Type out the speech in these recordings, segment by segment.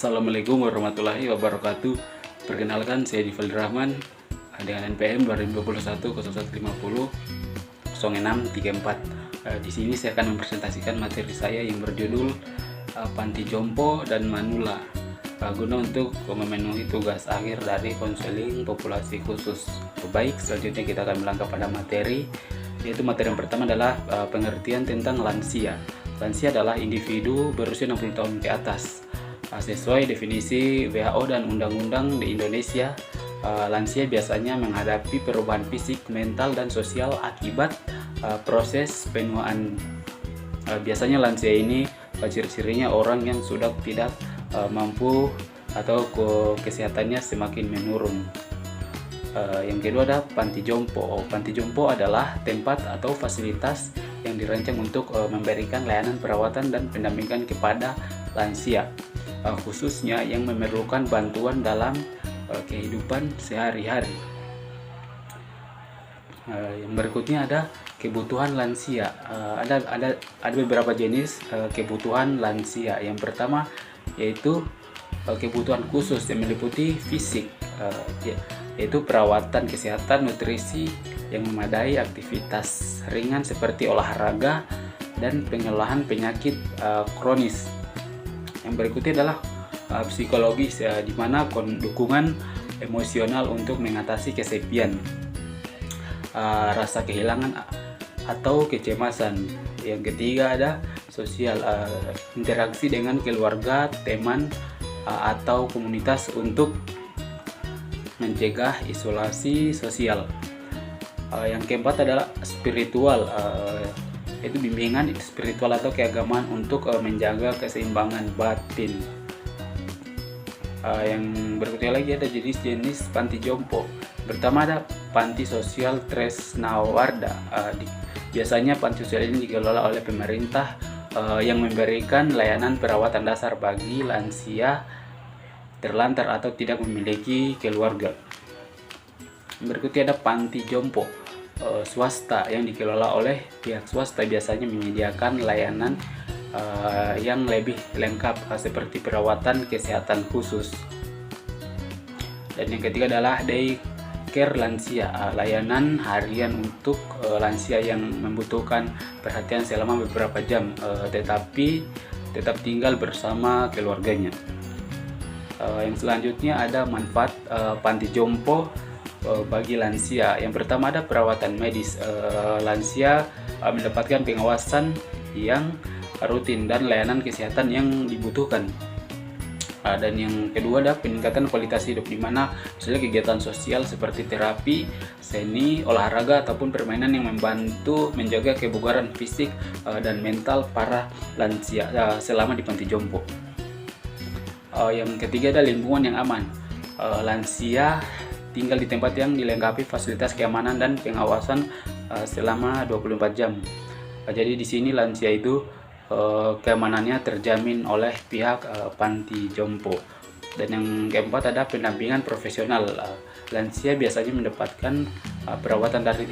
Assalamualaikum warahmatullahi wabarakatuh. Perkenalkan, saya Divaldi Rahman dengan NPM 2021 0150 0634. Di sini saya akan mempresentasikan materi saya yang berjudul Panti Jompo dan Manula, guna untuk memenuhi tugas akhir dari konseling populasi khusus. Baik, selanjutnya kita akan melangkah pada materi, yaitu materi yang pertama adalah pengertian tentang lansia. Lansia adalah individu berusia 60 tahun ke atas. Sesuai definisi WHO dan undang-undang di Indonesia, lansia biasanya menghadapi perubahan fisik, mental, dan sosial akibat proses penuaan. Biasanya lansia ini ciri-cirinya orang yang sudah tidak mampu atau kesehatannya semakin menurun. Yang kedua ada panti jompo. Panti jompo adalah tempat atau fasilitas yang dirancang untuk memberikan layanan perawatan dan pendampingan kepada lansia, khususnya yang memerlukan bantuan dalam kehidupan sehari-hari. Yang berikutnya ada kebutuhan lansia. Ada beberapa jenis kebutuhan lansia. Yang pertama yaitu kebutuhan khusus yang meliputi fisik, yaitu perawatan kesehatan, nutrisi yang memadai, aktivitas ringan seperti olahraga, dan pengolahan penyakit kronis. Yang berikutnya adalah psikologis, di mana dukungan emosional untuk mengatasi kesepian, rasa kehilangan atau kecemasan. Yang ketiga ada sosial, interaksi dengan keluarga, teman, atau komunitas untuk mencegah isolasi sosial. Yang keempat adalah spiritual, yaitu bimbingan spiritual atau keagamaan untuk menjaga keseimbangan batin. Yang berikutnya lagi ada jenis-jenis panti jompo. Pertama ada panti sosial Tresnawarda. Biasanya panti sosial ini dikelola oleh pemerintah yang memberikan layanan perawatan dasar bagi lansia terlantar atau tidak memiliki keluarga. Berikutnya ada panti jompo swasta yang dikelola oleh pihak swasta, biasanya menyediakan layanan yang lebih lengkap seperti perawatan kesehatan khusus. Dan yang ketiga adalah day care lansia, layanan harian untuk lansia yang membutuhkan perhatian selama beberapa jam, tetapi tetap tinggal bersama keluarganya. Yang selanjutnya ada manfaat panti jompo bagi lansia. Yang pertama ada perawatan medis. Lansia mendapatkan pengawasan yang rutin dan layanan kesehatan yang dibutuhkan. Dan yang kedua ada peningkatan kualitas hidup, di mana misalnya kegiatan sosial seperti terapi, seni, olahraga, ataupun permainan yang membantu menjaga kebugaran fisik dan mental para lansia selama di panti jompo. Yang ketiga ada lingkungan yang aman. Lansia tinggal di tempat yang dilengkapi fasilitas keamanan dan pengawasan selama 24 jam. Jadi di sini lansia itu keamanannya terjamin oleh pihak panti jompo. Dan yang keempat ada pendampingan profesional. Lansia biasanya mendapatkan perawatan dari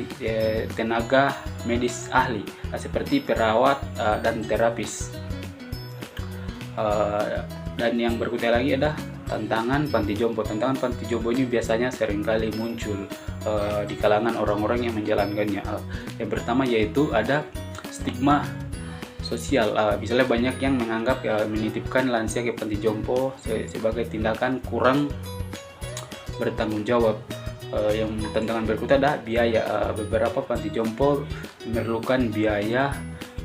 tenaga medis ahli seperti perawat dan terapis. Dan yang berikutnya lagi ada tantangan panti jompo. Tantangan panti jompo ini biasanya seringkali muncul di kalangan orang-orang yang menjalankannya. Yang pertama yaitu ada stigma sosial. Misalnya banyak yang menganggap menitipkan lansia ke panti jompo sebagai tindakan kurang bertanggung jawab. Yang tantangan berikutnya ada biaya. Beberapa panti jompo memerlukan biaya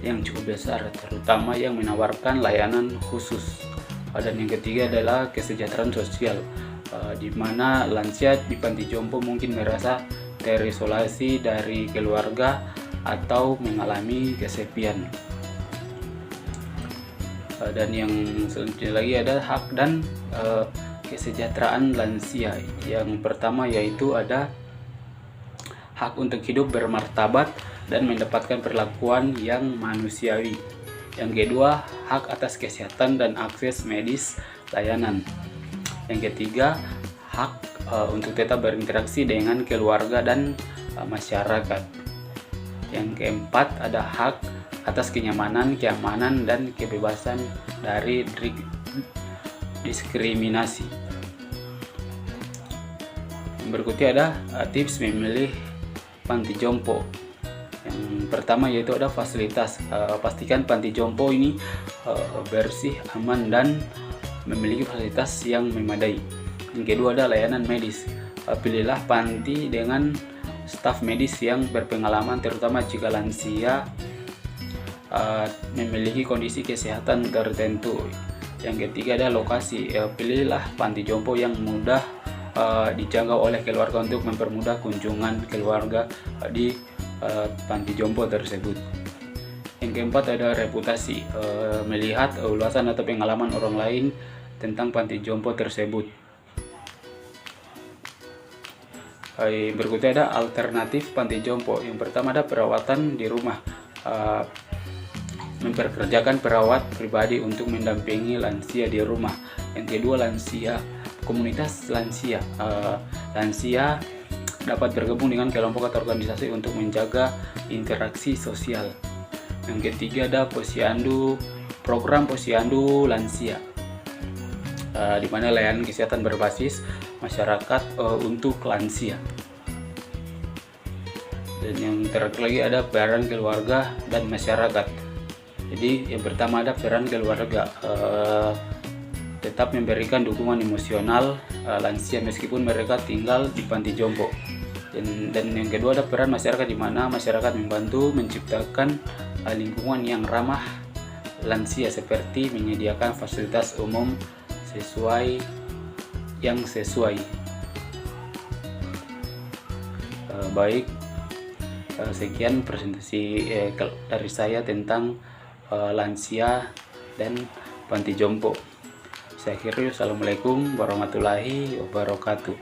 yang cukup besar, terutama yang menawarkan layanan khusus. Dan yang ketiga adalah kesejahteraan sosial, di mana lansia di panti jompo mungkin merasa terisolasi dari keluarga atau mengalami kesepian. Dan yang selanjutnya lagi ada hak dan kesejahteraan lansia. Yang pertama yaitu ada hak untuk hidup bermartabat dan mendapatkan perlakuan yang manusiawi. Yang kedua, hak atas kesehatan dan akses medis layanan. Yang ketiga, hak untuk tetap berinteraksi dengan keluarga dan masyarakat. Yang keempat, ada hak atas kenyamanan, keamanan, dan kebebasan diskriminasi. Yang berikutnya ada tips memilih panti jompo. Yang pertama yaitu ada fasilitas. Pastikan panti jompo ini bersih, aman, dan memiliki fasilitas yang memadai. Yang kedua ada layanan medis. Pilihlah panti dengan staf medis yang berpengalaman, terutama jika lansia memiliki kondisi kesehatan tertentu. Yang ketiga ada lokasi. Pilihlah panti jompo yang mudah dijangkau oleh keluarga untuk mempermudah kunjungan keluarga di panti jompo tersebut. Yang keempat ada reputasi. Melihat ulasan atau pengalaman orang lain tentang panti jompo tersebut. Berikutnya ada alternatif panti jompo. Yang pertama ada perawatan di rumah. Memperkerjakan perawat pribadi untuk mendampingi lansia di rumah. Yang kedua komunitas lansia. Lansia dapat bergabung dengan kelompok atau organisasi untuk menjaga interaksi sosial. Yang ketiga ada program posyandu lansia, di mana layanan kesehatan berbasis masyarakat untuk lansia. Dan yang terakhir lagi ada peran keluarga dan masyarakat. Jadi yang pertama ada peran keluarga, tetap memberikan dukungan emosional lansia meskipun mereka tinggal di panti jompo. Dan yang kedua ada peran masyarakat, di mana masyarakat membantu menciptakan lingkungan yang ramah lansia seperti menyediakan fasilitas umum sesuai. Baik, sekian presentasi dari saya tentang lansia dan panti jompo. Saya akhiri, assalamualaikum warahmatullahi wabarakatuh.